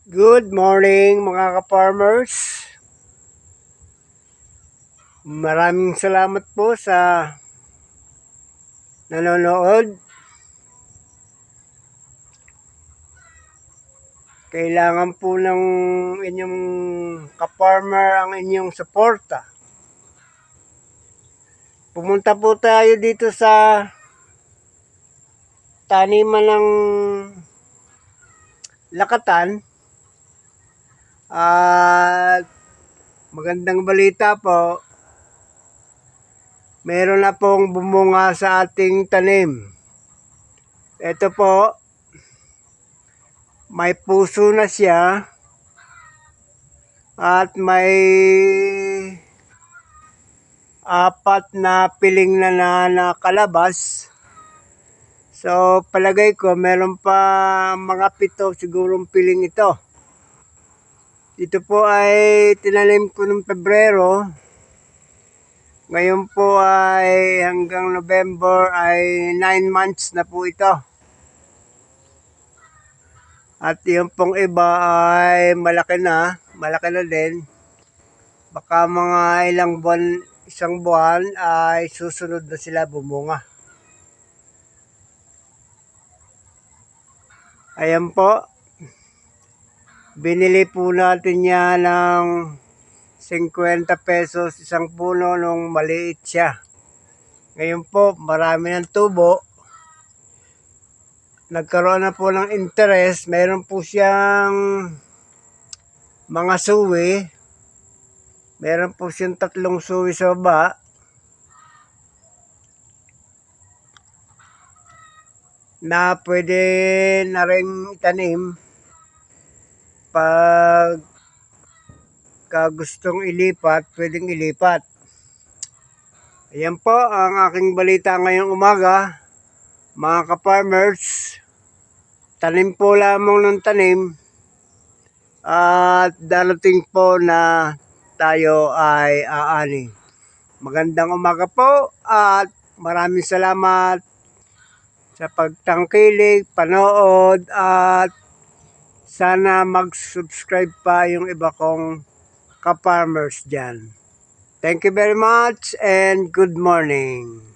Good morning mga ka-farmers. Maraming salamat po sa nanonood. Kailangan po ng inyong ka-farmer ang inyong suporta. Pumunta po tayo dito sa taniman ng lakatan. At magandang balita po, meron na pong bumunga sa ating tanim. Ito po, may puso na siya at may apat na piling na nakalabas. So palagay ko meron pa mga 7 sigurong piling ito. Ito po ay tinanim ko noong Pebrero. Ngayon po ay hanggang November ay 9 months na po ito. At yung pong iba ay malaki na din. Baka mga isang buwan ay susunod na sila bumunga. Ayan po. Binili po natin yan ng 50 pesos isang puno nung maliit siya. Ngayon po, marami ng tubo. Nagkaroon na po ng interest. Meron po siyang mga suwi. Meron po siyang 3 suwi sa baba. Na pwede na rin itanim pag gustong ilipat, pwedeng ilipat. Ayan po ang aking balita ngayong umaga, mga ka-farmers. Tanim po lamang ng tanim at darating po na tayo ay aani. Magandang umaga po at maraming salamat sa pagtangkilik, panood at sana mag-subscribe pa yung iba kong ka-farmers dyan. Thank you very much and good morning.